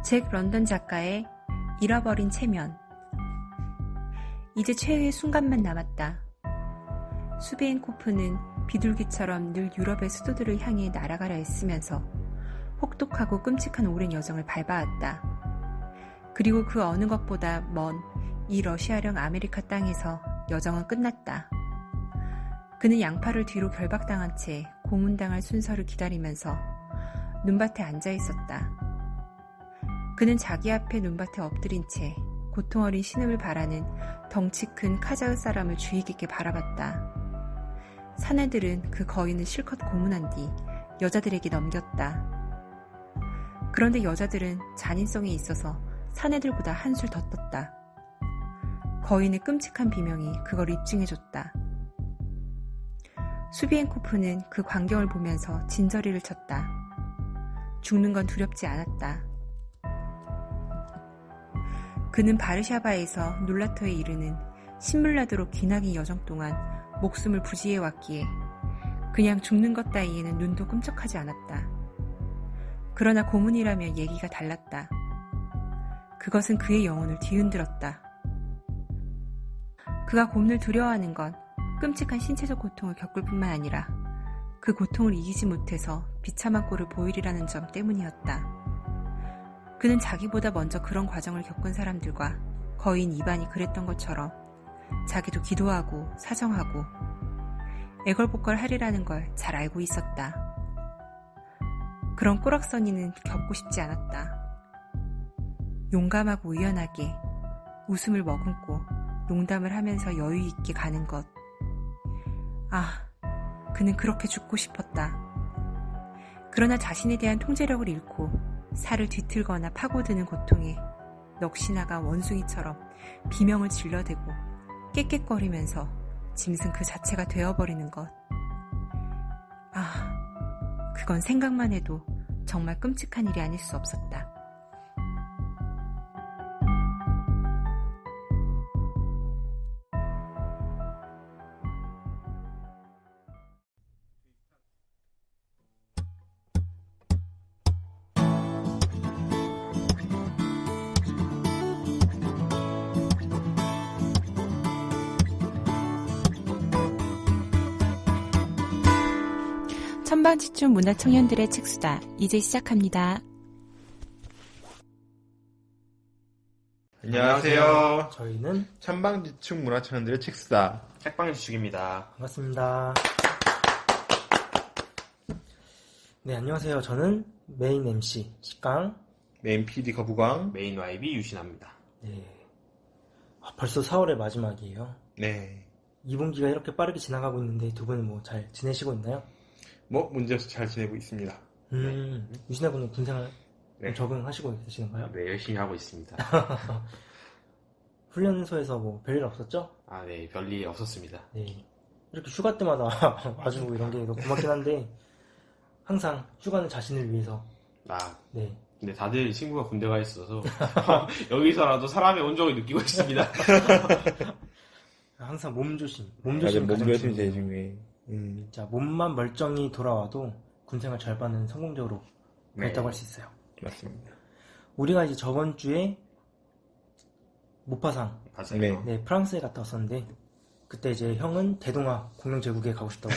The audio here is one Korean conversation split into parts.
잭 런던 작가의 잃어버린 체면. 이제 최후의 순간만 남았다. 수비엔코프는 비둘기처럼 늘 유럽의 수도들을 향해 날아가려 애쓰면서 혹독하고 끔찍한 오랜 여정을 밟아왔다. 그리고 그 어느 것보다 먼 이 러시아령 아메리카 땅에서 여정은 끝났다. 그는 양팔을 뒤로 결박당한 채 고문당할 순서를 기다리면서 눈밭에 앉아 있었다. 그는 자기 앞에 눈밭에 엎드린 채 고통 어린 신음을 바라는 덩치 큰 카자흐 사람을 주의 깊게 바라봤다. 사내들은 그 거인을 실컷 고문한 뒤 여자들에게 넘겼다. 그런데 여자들은 잔인성에 있어서 사내들보다 한술 더 떴다. 거인의 끔찍한 비명이 그걸 입증해줬다. 수비엔코프는 그 광경을 보면서 진저리를 쳤다. 죽는 건 두렵지 않았다. 그는 바르샤바에서 놀라토에 이르는 신물 나도록 기나긴 여정 동안 목숨을 부지해왔기에 그냥 죽는 것 따위에는 눈도 끔찍하지 않았다. 그러나 고문이라면 얘기가 달랐다. 그것은 그의 영혼을 뒤흔들었다. 그가 고문을 두려워하는 건 끔찍한 신체적 고통을 겪을 뿐만 아니라 그 고통을 이기지 못해서 비참한 꼴을 보이리라는 점 때문이었다. 그는 자기보다 먼저 그런 과정을 겪은 사람들과 거인 이반이 그랬던 것처럼 자기도 기도하고 사정하고 애걸복걸 하리라는 걸 잘 알고 있었다. 그런 꼬락서니는 겪고 싶지 않았다. 용감하고 의연하게 웃음을 머금고 농담을 하면서 여유 있게 가는 것. 아, 그는 그렇게 죽고 싶었다. 그러나 자신에 대한 통제력을 잃고 살을 뒤틀거나 파고드는 고통에 넋이나가 원숭이처럼 비명을 질러대고 깨깨거리면서 짐승 그 자체가 되어버리는 것. 아, 그건 생각만 해도 정말 끔찍한 일이 아닐 수 없었다. 천방지축 문화청년들의 책수다. 이제 시작합니다. 안녕하세요. 저희는 천방지축 문화청년들의 책수다. 책방지축입니다. 반갑습니다. 네, 안녕하세요. 저는 메인 MC 식강, 메인 PD 거부광. 메인 YB 유신합니다. 네, 벌써 4월의 마지막이에요. 네. 2분기가 이렇게 빠르게 지나가고 있는데 두 분은 뭐 잘 지내시고 있나요? 뭐 문제없이 잘 지내고 있습니다. 유신아 군은 군생활 네. 적응하시고 계시는가요? 네, 열심히 하고 있습니다. 훈련소에서 뭐 별일 없었죠? 아, 네, 별일 없었습니다. 네, 이렇게 휴가 때마다 와주고 이런 게 너무 고맙긴 한데 항상 휴가는 자신을 위해서. 아, 네. 근데 다들 친구가 군대 가 있어서 여기서라도 사람의 온정을 느끼고 있습니다. 항상 몸조심 몸 가장 조심이 제일 중요해요. 중요해. 자, 몸만 멀쩡히 돌아와도 군생활 절반은 성공적으로 했다고 할 수 있어요. 맞습니다. 우리가 이제 저번 주에 모파상, 맞아요. 네, 프랑스에 갔다 왔었는데 그때 이제 형은 대동아 공영제국에 가고 싶다고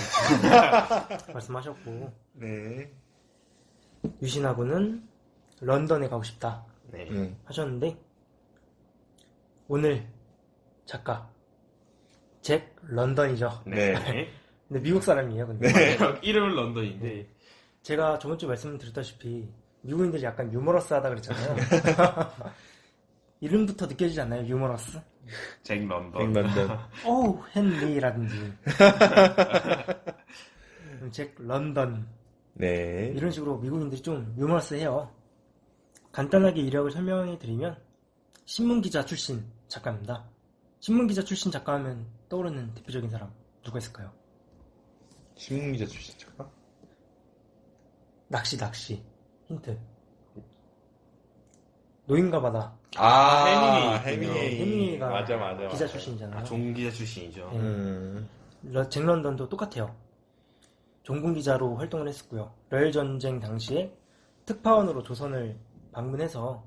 말씀하셨고, 네. 유신하고는 런던에 가고 싶다 네. 하셨는데 오늘 작가 잭 런던이죠. 네. 근데 미국 사람이에요. 근데 이름은 런던인데. 네. 제가 저번 주에 말씀드렸다시피 미국인들이 약간 유머러스하다 그랬잖아요. 이름부터 느껴지지 않나요? 유머러스? 잭 런던. 런던. 오우 헨리라든지 잭 런던, 네. 이런 식으로 미국인들이 좀 유머러스해요. 간단하게 이력을 설명해 드리면 신문기자 출신 작가입니다. 신문기자 출신 작가 하면 떠오르는 대표적인 사람 누가 있을까요? 신문기자 출신 작가? 낚시 힌트. 노인가 바다. 해밍웨이가 맞아. 기자 출신이잖아요. 아, 종기자 출신이죠. 네. 잭 런던도 똑같아요. 종군 기자로 활동을 했었고요. 러일 전쟁 당시에 특파원으로 조선을 방문해서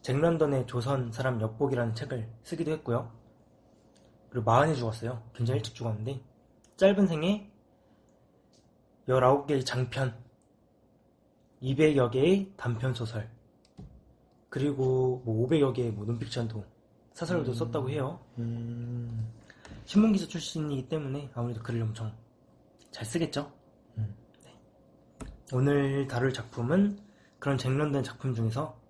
잭 런던의 조선 사람 엿보기라는 책을 쓰기도 했고요. 그리고 40에 죽었어요. 굉장히 일찍 죽었는데 짧은 생에 19개의 장편, 200여 개의 단편 소설, 그리고 뭐 500여 개의 뭐 논픽션도 사설도 썼다고 해요. 신문기자 출신이기 때문에 아무래도 글을 엄청 잘 쓰겠죠. 네. 오늘 다룰 작품은 그런 잭 런던 작품 중에서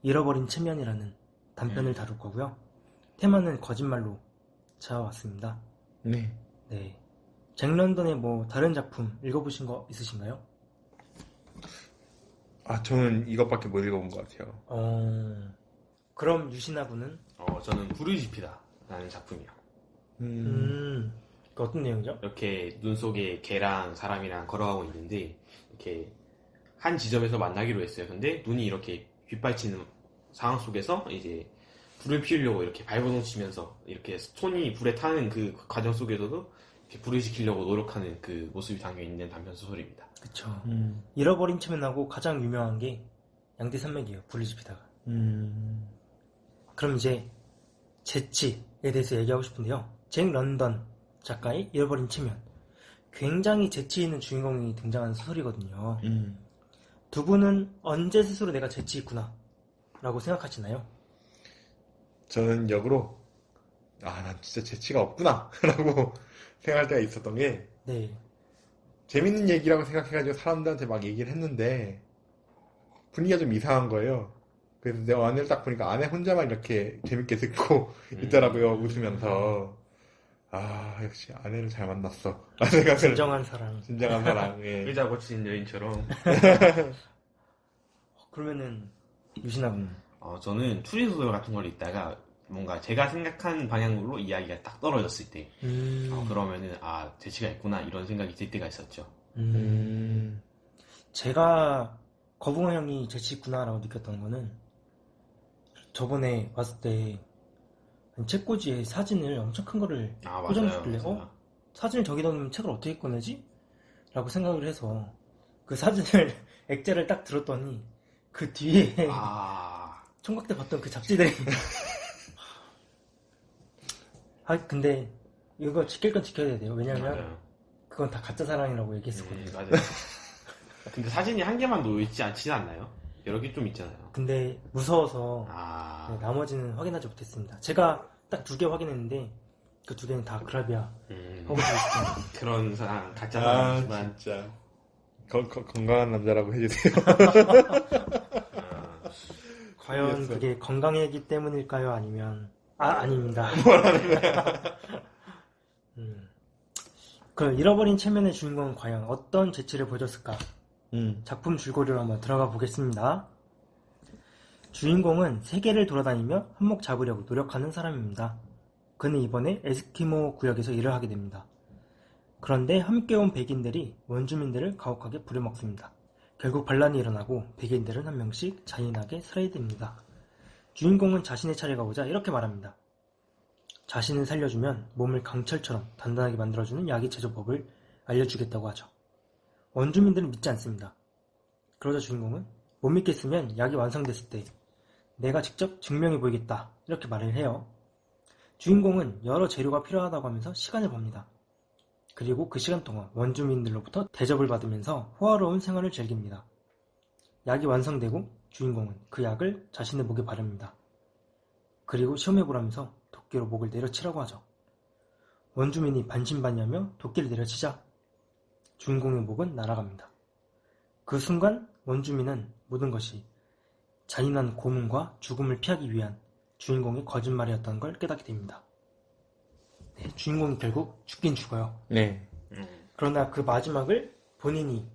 잃어버린 체면이라는 단편을 다룰 거고요. 테마는 거짓말로 잡아왔습니다. 네. 네. 잭 런던의 뭐 다른 작품 읽어보신 거 있으신가요? 아, 저는 이것밖에 못 읽어본 것 같아요. 그럼 유신아 군은? 저는 불을 지피다 라는 작품이요. 그 어떤 내용이죠? 이렇게 눈 속에 개랑 사람이랑 걸어가고 있는데 이렇게 한 지점에서 만나기로 했어요. 근데 눈이 이렇게 빗발치는 상황 속에서 이제 불을 피우려고 이렇게 발버둥 치면서 이렇게 손이 불에 타는 그 과정 속에서도 이렇게 불을 지키려고 노력하는 그 모습이 담겨 있는 단편 소설입니다. 그쵸. 잃어버린 체면하고 가장 유명한 게 양대산맥이에요. 불을 지피다가. 그럼 이제 재치에 대해서 얘기하고 싶은데요. 잭 런던 작가의 잃어버린 체면. 굉장히 재치 있는 주인공이 등장하는 소설이거든요. 두 분은 언제 스스로 내가 재치 있구나 라고 생각하시나요? 저는 역으로 난 진짜 재치가 없구나 라고 생각할 때가 있었던 게 네. 재밌는 얘기라고 생각해가지고 사람들한테 막 얘기를 했는데 분위기가 좀 이상한 거예요. 그래서 내가 아내를 딱 보니까 아내 혼자만 이렇게 재밌게 듣고 있더라고요. 웃으면서. 역시 아내를 잘 만났어 라는 생각을. 진정한 사랑. 진정한 사랑. 예. 의자 고친 여인처럼. 그러면은 유신아 군은? 저는 추리소설 같은 걸 읽다가 뭔가 제가 생각한 방향으로 이야기가 딱 떨어졌을 때 그러면은 재치가 있구나 이런 생각이 들 때가 있었죠. 제가 거북아 형이 재치 있구나라고 느꼈던 거는 저번에 왔을 때 책꽂이에 사진을 엄청 큰 거를 꽂아놓길래 사진을 저기다 놓으면 책을 어떻게 꺼내지? 라고 생각을 해서 그 사진을 액자를 딱 들었더니 그 뒤에 총각대 봤던 그 잡지들이 근데 이거 지킬 건 지켜야 돼요. 왜냐면 맞아요. 그건 다 가짜 사랑이라고 얘기했었거든요. 맞아요. 근데 사진이 한 개만 놓여있지 않나요? 여러 개 좀 있잖아요. 근데 무서워서 네, 나머지는 확인하지 못했습니다. 제가 딱 2개 확인했는데 그 2개는 다 그라비아 허브도 있습니다. 그런 사람 가짜 사람이지만 진짜 건강한 남자라고 해주세요. 과연 그게 건강이기 때문일까요? 아니면 아닙니다. 그 잃어버린 체면의 주인공은 과연 어떤 재치를 보여줬을까? 작품 줄거리로 한번 들어가 보겠습니다. 주인공은 세계를 돌아다니며 한몫 잡으려고 노력하는 사람입니다. 그는 이번에 에스키모 구역에서 일을 하게 됩니다. 그런데 함께 온 백인들이 원주민들을 가혹하게 부려먹습니다. 결국 반란이 일어나고 백인들은 한 명씩 잔인하게 살해됩니다. 주인공은 자신의 차례가 오자 이렇게 말합니다. 자신을 살려주면 몸을 강철처럼 단단하게 만들어주는 약의 제조법을 알려주겠다고 하죠. 원주민들은 믿지 않습니다. 그러자 주인공은 못 믿겠으면 약이 완성됐을 때 내가 직접 증명해 보이겠다 이렇게 말을 해요. 주인공은 여러 재료가 필요하다고 하면서 시간을 법니다. 그리고 그 시간 동안 원주민들로부터 대접을 받으면서 호화로운 생활을 즐깁니다. 약이 완성되고 주인공은 그 약을 자신의 목에 바릅니다. 그리고 시험해보라면서 도끼로 목을 내려치라고 하죠. 원주민이 반신반의하며 도끼를 내려치자 주인공의 목은 날아갑니다. 그 순간 원주민은 모든 것이 잔인한 고문과 죽음을 피하기 위한 주인공의 거짓말이었던 걸 깨닫게 됩니다. 네, 주인공이 결국 죽긴 죽어요. 네. 그러나 그 마지막을 본인이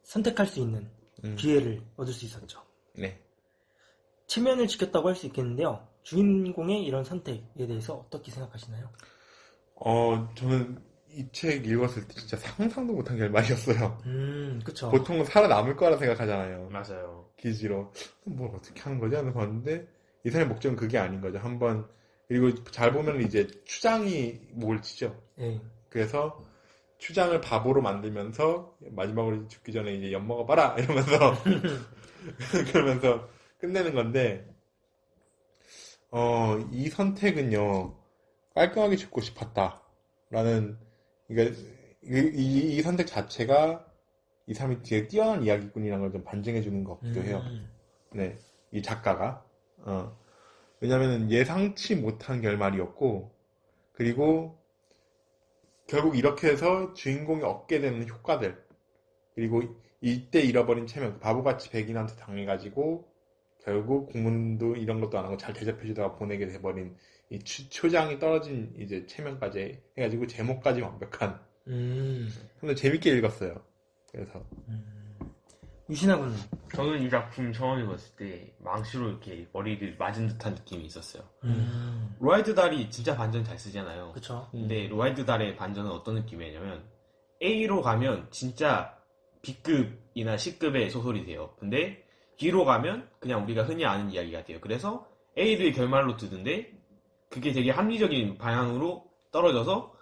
선택할 수 있는 기회를 얻을 수 있었죠. 네. 체면을 지켰다고 할 수 있겠는데요. 주인공의 이런 선택에 대해서 어떻게 생각하시나요? 저는 이 책 읽었을 때 진짜 상상도 못한 결말이었어요. 그쵸. 보통은 살아남을 거라 생각하잖아요. 맞아요. 기지로. 뭘 어떻게 하는 거지? 하면서 봤는데 이 사람의 목적은 그게 아닌 거죠. 그리고 잘 보면 이제 추장이 목을 치죠. 네. 그래서 추장을 바보로 만들면서 마지막으로 죽기 전에 이제 엿먹어봐라 이러면서 그러면서 끝내는 건데, 이 선택은요, 깔끔하게 죽고 싶었다. 라는, 그러니까, 이 선택 자체가 이 사람이 되게 뛰어난 이야기꾼이라는 걸 좀 반증해주는 것 같기도 해요. 네, 이 작가가. 왜냐면은 예상치 못한 결말이었고, 그리고 결국 이렇게 해서 주인공이 얻게 되는 효과들, 그리고 이때 잃어버린 체면, 바보같이 백인한테 당해가지고, 결국 공문도 이런 것도 안 하고 잘 대접해주다가 보내게 돼버린 이 초장이 떨어진 이제 체면까지 해가지고 제목까지 완벽한. 근데 재밌게 읽었어요. 그래서. 유신아 군은? 저는 이 작품 처음 읽었을 때 망치로 이렇게 머리를 맞은 듯한 느낌이 있었어요. 로알드 달이 진짜 반전 잘 쓰잖아요. 그쵸. 근데 로알드 달의 반전은 어떤 느낌이냐면 A로 가면 진짜 B급이나 C급의 소설이 돼요. 근데 B로 가면 그냥 우리가 흔히 아는 이야기가 돼요. 그래서 A를 결말로 두는데 그게 되게 합리적인 방향으로 떨어져서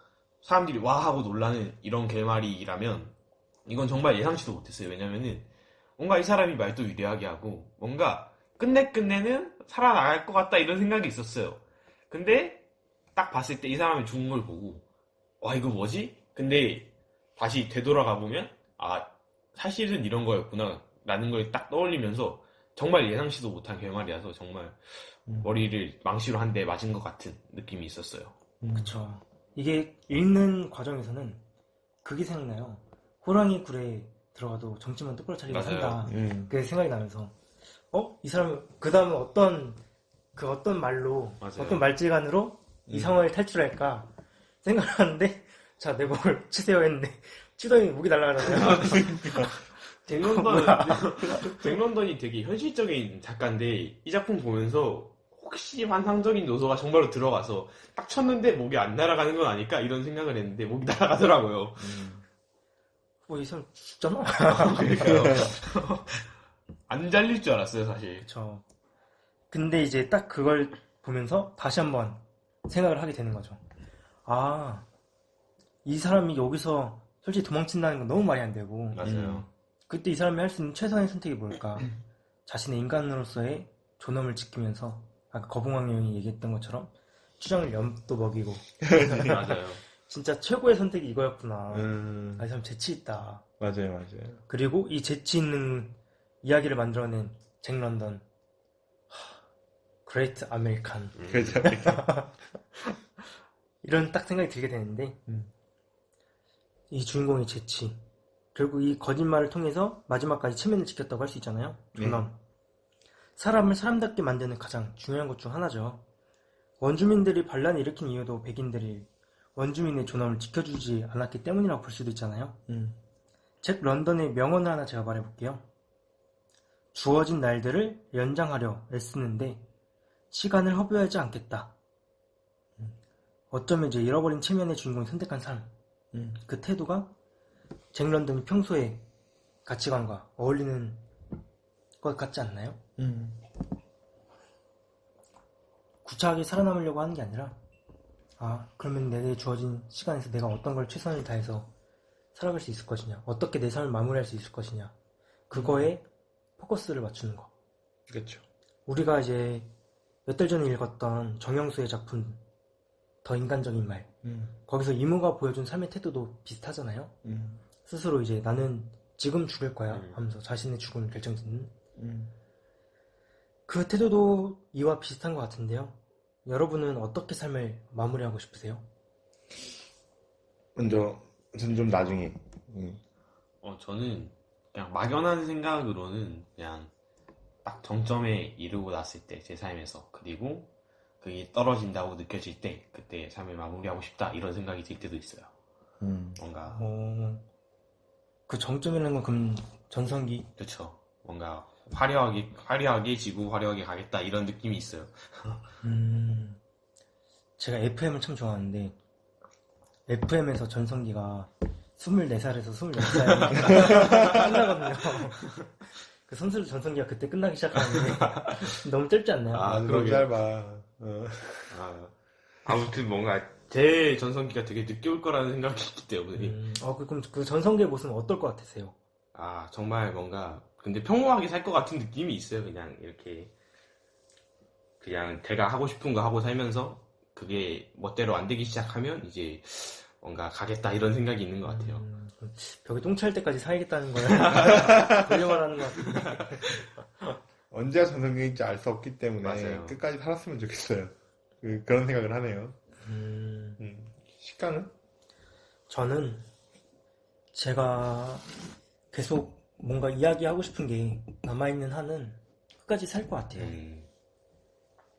사람들이 와 하고 놀라는 이런 결말이라면 이건 정말 예상치도 못했어요. 왜냐면은 뭔가 이 사람이 말도 유려하게 하고 뭔가 끝내는 살아나갈 것 같다 이런 생각이 있었어요. 근데 딱 봤을 때 이 사람이 죽은 걸 보고 와 이거 뭐지? 근데 다시 되돌아가 보면 아 사실은 이런 거였구나 라는 걸 딱 떠올리면서 정말 예상치도 못한 결말이라서 정말 머리를 망치로 한 대 맞은 것 같은 느낌이 있었어요. 그쵸. 이게 읽는 과정에서는 그게 생각나요. 호랑이 굴에 들어가도 정치만 똑바로 차리고 맞아요. 산다. 그게 생각이 나면서 이 사람 그 다음에 어떤 말로 맞아요. 어떤 말질간으로 이 상황을 탈출할까 생각을 하는데 자 내 몸을 치세요 했는데 치더니 목이 날아가잖아요. 잭런던이 되게 현실적인 작가인데 이 작품 보면서 혹시 환상적인 요소가 정말로 들어가서 딱 쳤는데 목이 안 날아가는 건 아닐까 이런 생각을 했는데 목이 날아가더라고요. 이 사람 죽잖아. 그러니까요. 안 잘릴 줄 알았어요 사실. 그쵸. 근데 이제 딱 그걸 보면서 다시 한번 생각을 하게 되는 거죠. 아, 이 사람이 여기서 솔직히 도망친다는 건 너무 말이 안 되고 맞아요. 그때 이 사람이 할 수 있는 최선의 선택이 뭘까? 자신의 인간으로서의 존엄을 지키면서 아까 거북왕령이 얘기했던 것처럼 추장을 염도 먹이고 맞아요. 진짜 최고의 선택이 이거였구나. 이 사람 재치 있다. 맞아요. 그리고 이 재치 있는 이야기를 만들어낸 잭 런던. 그레이트 아메리칸. 그렇죠. 이런 딱 생각이 들게 되는데 이 주인공의 재치, 결국 이 거짓말을 통해서 마지막까지 체면을 지켰다고 할 수 있잖아요. 존엄. 사람을 사람답게 만드는 가장 중요한 것 중 하나죠. 원주민들이 반란을 일으킨 이유도 백인들이 원주민의 존엄을 지켜주지 않았기 때문이라고 볼 수도 있잖아요. 잭 런던의 명언을 하나 제가 말해볼게요. 주어진 날들을 연장하려 애쓰는데 시간을 허비하지 않겠다. 어쩌면 이제 잃어버린 체면의 주인공이 선택한 삶. 그 태도가 잭 런던이 평소의 가치관과 어울리는 것 같지 않나요? 구차하게 살아남으려고 하는 게 아니라 그러면 내게 주어진 시간에서 내가 어떤 걸 최선을 다해서 살아갈 수 있을 것이냐, 어떻게 내 삶을 마무리할 수 있을 것이냐, 그거에 포커스를 맞추는 거. 그렇죠. 우리가 이제 몇 달 전에 읽었던 정영수의 작품 더 인간적인 말, 거기서 이모가 보여준 삶의 태도도 비슷하잖아요. 스스로 이제 나는 지금 죽을 거야 하면서 자신의 죽음을 결정짓는 그 태도도 이와 비슷한 것 같은데요. 여러분은 어떻게 삶을 마무리하고 싶으세요? 먼저 전 좀 나중에. 저는 그냥 막연한 생각으로는 그냥 딱 정점에 이르고 났을 때 제 삶에서 그리고 그게 떨어진다고 느껴질 때 그때 삶을 마무리하고 싶다 이런 생각이 들 때도 있어요. 뭔가 그 정점이라는 건 그럼 전성기. 그렇죠. 뭔가 화려하게 지고 화려하게 가겠다 이런 느낌이 있어요. 제가 FM을 참 좋아하는데 FM에서 전성기가 24살에서 26살 끝나거든요. 그 선수들 전성기가 그때 끝나기 시작하는데 너무 짧지 않나요? 너무 짧아. 아무튼 뭔가 제 전성기가 되게 늦게 올 거라는 생각이 있기 때문에 그럼 그 전성기의 모습은 어떨 것 같으세요? 정말 뭔가 근데 평범하게 살 것 같은 느낌이 있어요. 그냥 이렇게 그냥 제가 하고 싶은 거 하고 살면서 그게 멋대로 안 되기 시작하면 이제 뭔가 가겠다 이런 생각이 있는 것 같아요. 벽에 똥 찰 때까지 살겠다는 거야. 돌려 말하는 것 같은데. 언제가 전성기인지 알 수 없기 때문에 맞아요. 끝까지 살았으면 좋겠어요. 그런 생각을 하네요. 식강은? 저는 제가 계속 뭔가 이야기하고 싶은 게 남아있는 한은 끝까지 살 것 같아요.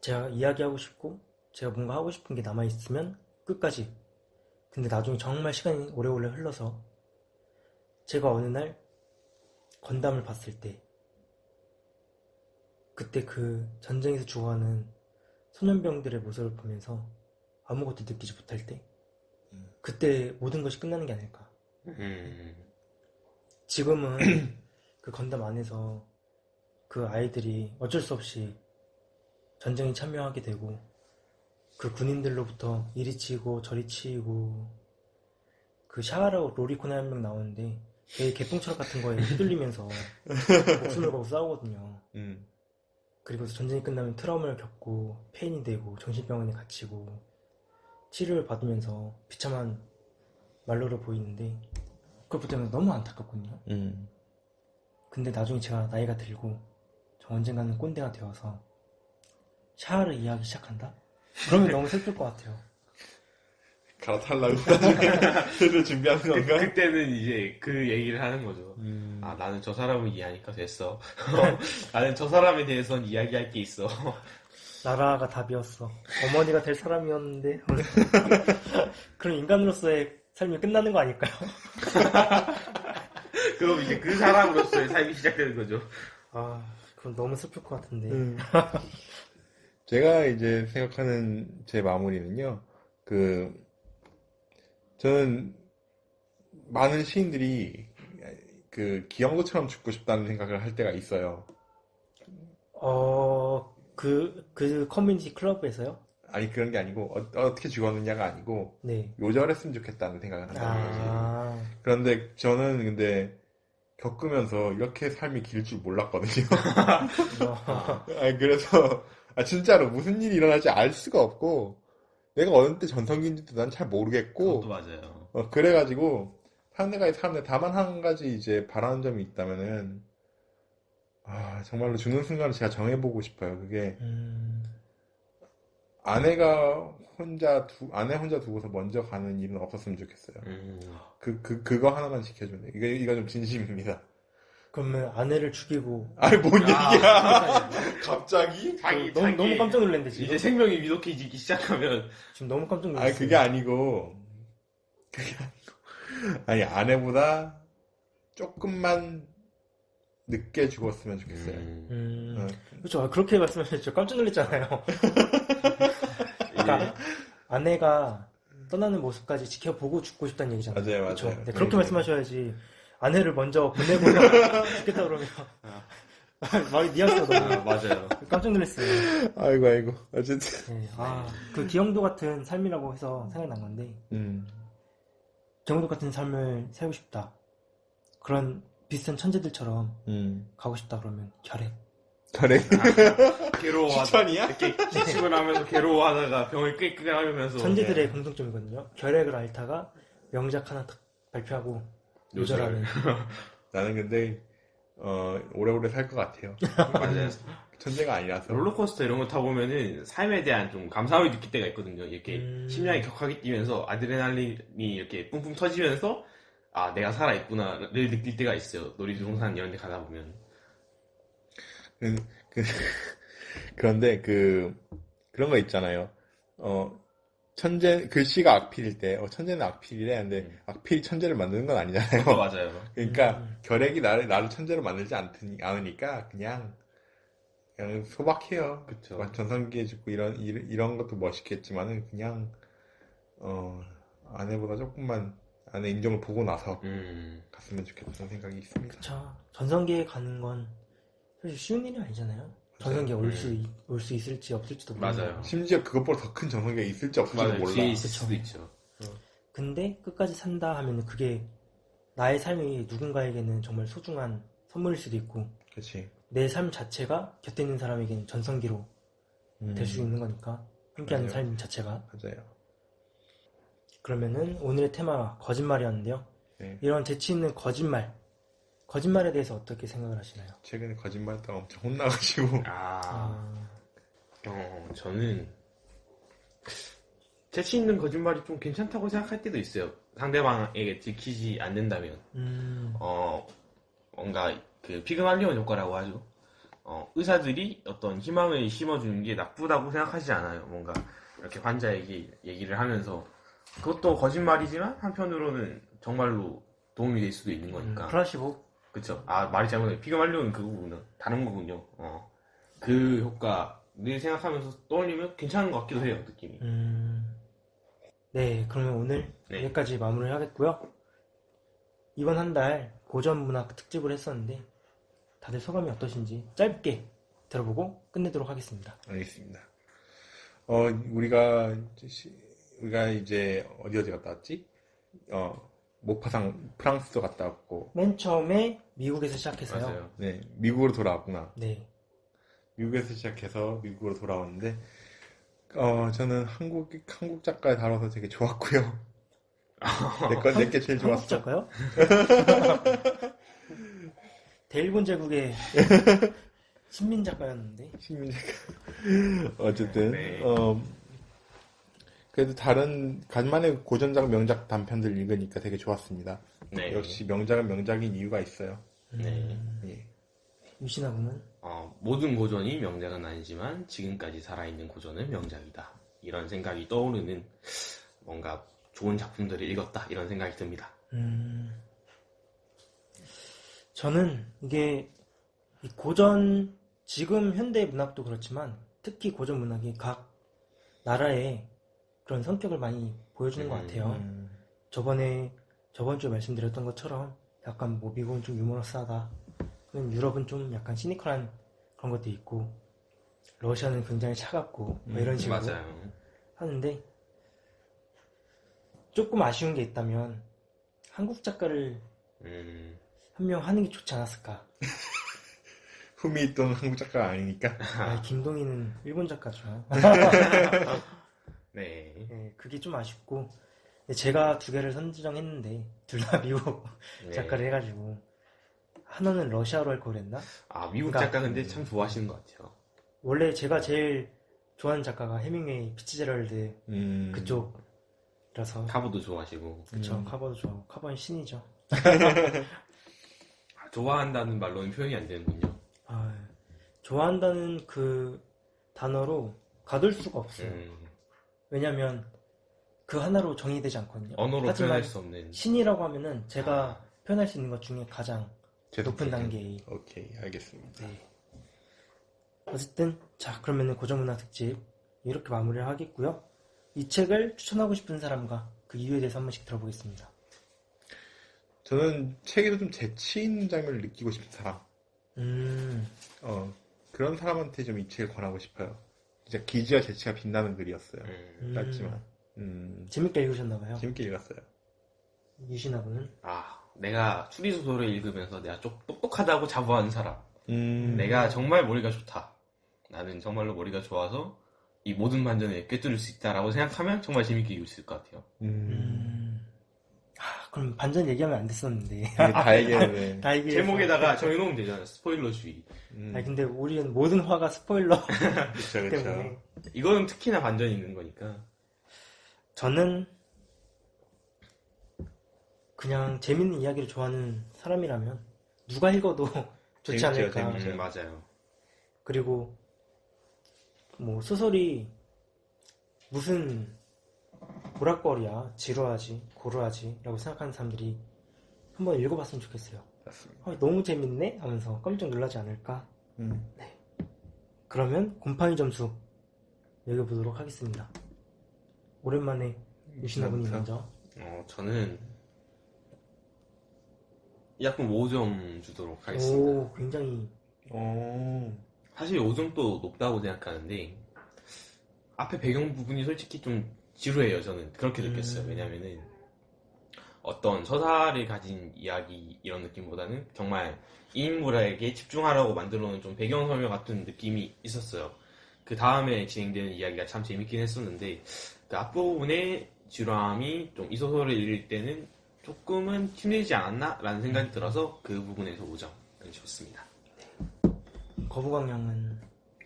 제가 이야기하고 싶고 제가 뭔가 하고 싶은 게 남아있으면 끝까지. 근데 나중에 정말 시간이 오래오래 흘러서 제가 어느 날 건담을 봤을 때 그때 그 전쟁에서 죽어가는 소년병들의 모습을 보면서 아무것도 느끼지 못할 때 그때 모든 것이 끝나는 게 아닐까. 지금은 그 건담 안에서 그 아이들이 어쩔 수 없이 전쟁에 참여하게 되고 그 군인들로부터 이리 치이고 저리 치이고 그 샤가라고 로리코나 한 명 나오는데 되게 개똥철 같은 거에 휘둘리면서 목숨을 걸고 싸우거든요. 그리고 전쟁이 끝나면 트라우마를 겪고 폐인이 되고 정신병원에 갇히고 치료를 받으면서 비참한 말로를 보이는데 그걸 볼 때는 너무 안타깝거든요. 근데 나중에 제가 나이가 들고 저 언젠가는 꼰대가 되어서 샤아를 이해하기 시작한다? 그러면 너무 슬플 것 같아요. 갈아탈라고 나중에 준비하는 건가? 그때는 이제 그 얘기를 하는 거죠. 나는 저 사람을 이해하니까 됐어. 나는 저 사람에 대해서는 이야기할 게 있어. 나라가 답이었어. 어머니가 될 사람이었는데. 그럼 인간으로서의 삶이 끝나는 거 아닐까요? 그럼 이제 그 사람으로서의 삶이 시작되는 거죠. 그럼 너무 슬플 것 같은데. 제가 이제 생각하는 제 마무리는요, 저는 많은 시인들이 기영도처럼 죽고 싶다는 생각을 할 때가 있어요. 그 커뮤니티 클럽에서요? 아니, 그런 게 아니고, 어떻게 죽었느냐가 아니고, 네. 요절했으면 좋겠다는 생각을 한다는 거지. 그런데 저는 근데 겪으면서 이렇게 삶이 길 줄 몰랐거든요. 그래서, 진짜로 무슨 일이 일어날지 알 수가 없고, 내가 어느 때 전성기인지도 난 잘 모르겠고, 그것도 맞아요. 그래가지고, 사는데 다만 한 가지 이제 바라는 점이 있다면은, 정말로 죽는 순간을 제가 정해보고 싶어요. 그게, 아내 혼자 두고서 먼저 가는 일은 없었으면 좋겠어요. 그거 하나만 지켜주네. 이거 좀 진심입니다. 그러면 아내를 죽이고. 뭔 얘기야? 갑자기? 너무 깜짝 놀랐는데 지금. 이제 생명이 위독해지기 시작하면 지금 너무 깜짝 놀랐어요. 그게 아니고, 아니, 아내보다 조금만 늦게 죽었으면 좋겠어요. 그렇죠. 그렇게 말씀하셨죠. 깜짝 놀랐잖아요. 그러니까 아내가 떠나는 모습까지 지켜보고 죽고 싶다는 얘기잖아요. 맞아요. 그렇죠? 맞아요. 네, 그렇게 말씀하셔야지. 아내를 먼저 보내고 죽겠다 그러면 말이 뉘앙스가 너무 맞아요. 깜짝 놀랐어요. 아이고. 어쨌든. 네, 그 기영도 같은 삶이라고 해서 생각난 건데 기영도 같은 삶을 살고 싶다. 그런 비슷한 천재들처럼 가고 싶다 그러면 결핵. 괴로워하다. 추천이야? 이렇게 기침을 하면서 괴로워하다가 병을 끄끄 하면서 천재들의 공통점이거든요. 결핵을 앓다가 명작 하나 딱 발표하고 요절하는. 나는 근데 오래오래 살 것 같아요. 맞아요. 천재가 아니라서. 롤러코스터 이런 거 타보면은 삶에 대한 좀 감사함을 느낄 때가 있거든요. 이렇게 심장이 격하게 뛰면서 아드레날린이 이렇게 뿜뿜 터지면서 내가 살아있구나를 느낄 때가 있어요. 놀이동산 이런 데 가다 보면. 그런데 그런 거 있잖아요. 글씨가 악필일 때, 천재는 악필이래. 근데 악필이 천재를 만드는 건 아니잖아요. 맞아요. 그러니까 결핵이 나를 천재로 만들지 않으니까 그냥 소박해요. 그쵸. 전성기에 죽고 이런 것도 멋있겠지만은 그냥 아내보다 조금만 아내 인정을 보고 나서 갔으면 좋겠다는 생각이 있습니다. 그쵸. 전성기에 가는 건 사실 쉬운 일이 아니잖아요. 전성기에 올 수 있을지 없을지도 몰라요. 맞아요. 심지어 그것보다 더 큰 전성기가 있을지 없을지도 몰라. 뒤에 있을 수도 있죠. 근데 끝까지 산다 하면 그게 나의 삶이 누군가에게는 정말 소중한 선물일 수도 있고 그치. 내 삶 자체가 곁에 있는 사람에게는 전성기로 될 수 있는 거니까 함께하는 맞아요. 삶 자체가. 맞아요. 그러면은 오늘의 테마 거짓말이었는데요. 네. 이런 재치 있는 거짓말에 대해서 어떻게 생각을 하시나요? 최근에 거짓말했다가 엄청 혼나가지고. 저는 재치 있는 거짓말이 좀 괜찮다고 생각할 때도 있어요. 상대방에게 들키지 않는다면. 뭔가 그 피그말리온 효과라고 하죠. 의사들이 어떤 희망을 심어주는 게 나쁘다고 생각하지 않아요. 뭔가 이렇게 환자에게 얘기를 하면서 그것도 거짓말이지만 한편으로는 정말로 도움이 될 수도 있는 거니까. 플라시보? 그쵸. 말이 잘못해. 피그말리온 그거구나. 다른 거군요. 그 효과를 생각하면서 떠올리면 괜찮은 것 같기도 해요, 느낌이. 네, 그러면 오늘 네. 여기까지 마무리를 하겠고요. 이번 한 달 고전문학 특집을 했었는데 다들 소감이 어떠신지 짧게 들어보고 끝내도록 하겠습니다. 알겠습니다. 우리가 이제 어디 갔다 왔지? 모파상 프랑스도 갔다 왔고. 맨 처음에 미국에서 시작해서요. 맞아요. 네, 미국으로 돌아왔구나. 네. 미국에서 시작해서 미국으로 돌아왔는데, 저는 한국 작가 다뤄서 되게 좋았고요. 내게 제일 한국 좋았어. 작가요? 대일본 제국의 신민 작가였는데. 신민 작가. 어쨌든, 네. 그래도 다른 간만에 고전작, 명작 단편들 읽으니까 되게 좋았습니다. 네. 역시 명작은 명작인 이유가 있어요. 네. 예. 유신하고는 모든 고전이 명작은 아니지만 지금까지 살아있는 고전은 명작이다. 이런 생각이 떠오르는 뭔가 좋은 작품들을 읽었다. 이런 생각이 듭니다. 저는 이게 이 고전, 지금 현대 문학도 그렇지만 특히 고전 문학이 각 나라의 그런 성격을 많이 보여주는 것 같아요. 저번 주에 말씀드렸던 것처럼 약간 뭐 미국은 좀 유머러스하다. 유럽은 좀 약간 시니컬한 그런 것도 있고 러시아는 굉장히 차갑고 뭐 이런 식으로 맞아요. 하는데 조금 아쉬운 게 있다면 한국 작가를 한 명 하는 게 좋지 않았을까. 흠이 있던 한국 작가가 아니니까. 김동희는 일본 작가죠. 네. 네, 그게 좀 아쉽고 제가 두 개를 선정했는데 둘 다 미국 네. 작가를 해가지고 하나는 러시아로 할 걸 그랬나? 미국 그러니까, 작가 근데 참 좋아하시는 것 같아요. 원래 제가 제일 좋아하는 작가가 해밍웨이, 피츠제럴드 그쪽이라서 카보도 좋아하시고. 그쵸. 카버도 좋아하고 카버는 신이죠. 좋아한다는 말로는 표현이 안 되는군요. 좋아한다는 그 단어로 가둘 수가 없어요. 왜냐면 그 하나로 정의되지 않거든요. 언어로 하지만 표현할 수 없는. 신이라고 하면은 제가 표현할 수 있는 것 중에 가장 계속 높은 단계의. 오케이, 알겠습니다. 네. 어쨌든 자, 그러면은 고전문학 특집 이렇게 마무리를 하겠고요. 이 책을 추천하고 싶은 사람과 그 이유에 대해서 한 번씩 들어보겠습니다. 저는 책에서 좀 재치 있는 장면을 느끼고 싶은 사람. 그런 사람한테 좀 이 책을 권하고 싶어요. 진짜 기지와 재치가 빛나는 글이었어요. 짧지만. 재밌게 읽으셨나봐요. 재밌게 읽었어요. 유신하고는 내가 추리소설을 읽으면서 내가 좀 똑똑하다고 자부하는 사람. 내가 정말 머리가 좋다. 나는 정말로 머리가 좋아서 이 모든 반전을 꿰뚫을 수 있다라고 생각하면 정말 재밌게 읽을 수 있을 것 같아요. 그럼 반전 얘기하면 안 됐었는데. 다 얘기했네. 다 얘기해서. 제목에다가 정해놓으면 되잖아요. 스포일러주의. 근데 우리는 모든 화가 스포일러 그쵸, 때문에. 이거는 특히나 반전이 있는 거니까. 저는 그냥 재밌는 이야기를 좋아하는 사람이라면 누가 읽어도 좋지 재밌죠, 않을까. 재밌죠. 맞아요. 그리고 뭐 소설이 무슨 오락거리야, 지루하지, 고루하지 라고 생각하는 사람들이 한번 읽어봤으면 좋겠어요. 맞습니다. 너무 재밌네 하면서 깜짝 놀라지 않을까. 네. 그러면 곰팡이 점수 매겨보도록 하겠습니다. 오랜만에 유신아군이 먼저. 저는 약간 5점 주도록 하겠습니다. 오, 굉장히. 사실 5점도 높다고 생각하는데 앞에 배경 부분이 솔직히 좀 지루해요. 저는 그렇게 느꼈어요. 왜냐면은 어떤 서사를 가진 이야기 이런 느낌보다는 정말 인물에게 집중하라고 만들어 놓은 좀 배경 설명 같은 느낌이 있었어요. 그 다음에 진행되는 이야기가 참 재밌긴 했었는데 그 앞부분의 지루함이 좀 이 소설을 읽을 때는 조금은 힘들지 않았나? 라는 생각이 들어서 그 부분에서 5점을 줬습니다. 거부광령은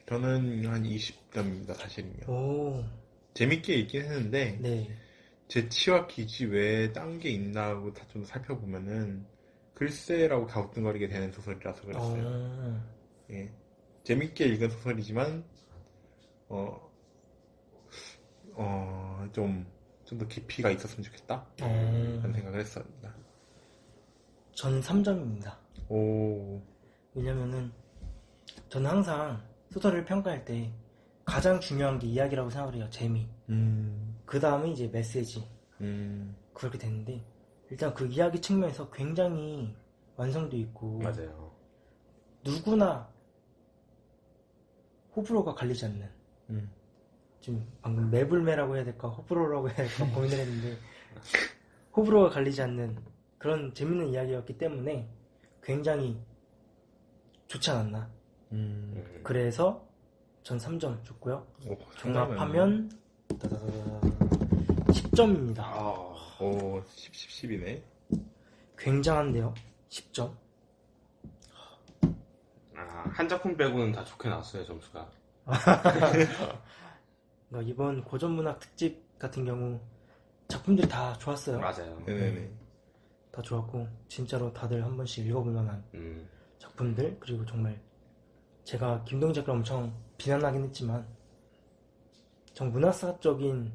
저는 한 20점입니다, 사실은요. 오, 재밌게 읽긴 했는데, 네, 재치와 기지 외에 딴 게 있나 하고 다 좀 살펴보면은, 글쎄라고 갸우뚱거리게 되는 소설이라서 그랬어요. 예. 재밌게 읽은 소설이지만, 좀 더 깊이가 있었으면 좋겠다? 라는 생각을 했습니다. 전 3점입니다. 오, 왜냐면은 저는 항상 소설을 평가할 때 가장 중요한 게 이야기라고 생각을 해요. 재미. 그 다음에 이제 메시지. 그렇게 되는데 일단 그 이야기 측면에서 굉장히 완성도 있고 맞아요. 누구나 호불호가 갈리지 않는 지금 방금 매불매라고 해야 될까 호불호라고 해야 될까 고민을 했는데 호불호가 갈리지 않는 그런 재밌는 이야기였기 때문에 굉장히 좋지 않았나. 그래서 전 3점 줬고요. 오, 종합하면 10점입니다. 오, 10이네. 굉장한데요. 10점. 한 작품 빼고는 다 좋게 나왔어요, 점수가. 이번 고전문학 특집 같은 경우 작품들이 다 좋았어요. 맞아요. 네네네. 다 좋았고 진짜로 다들 한 번씩 읽어볼 만한 작품들. 그리고 정말 제가 김동희 작가를 엄청 비난하긴 했지만 정 문학사적인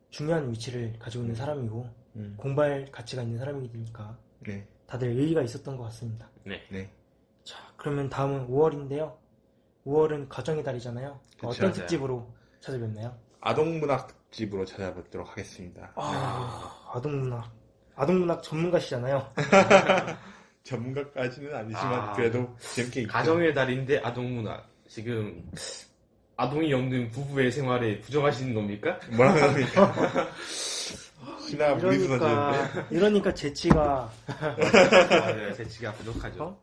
중요한 위치를 가지고 있는 사람이고 공부할 가치가 있는 사람이니까 네. 다들 의의가 있었던 것 같습니다. 네. 네. 자, 그러면 다음은 5월인데요. 5월은 가정의 달이잖아요. 그쵸, 어떤 맞아요. 특집으로 찾아뵙나요? 아동문학 특집으로 찾아뵙도록 하겠습니다. 아동문학 전문가시잖아요. 전문가까지는 아니지만 그래도 재밌게 읽죠. 가정의 달인데 아동문학. 지금 아동이 없는 부부의 생활에 부정하시는 겁니까? 뭐라고 합니까? 신화 무리수너지는데 이러니까 재치가 맞아요. 재치가 부족하죠.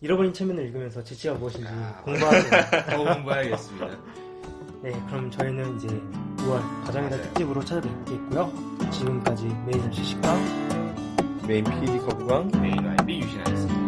잃어버린 체면을 읽으면서 재치가 무엇인지 공부하세요. 더 공부해야겠습니다. 네, 그럼 저희는 이제 6월 가정의 달 맞아요. 특집으로 찾아뵙겠고요. 지금까지 메인 MC 식당 메인 PD 거부광 메인 와이프 유신하였습니다.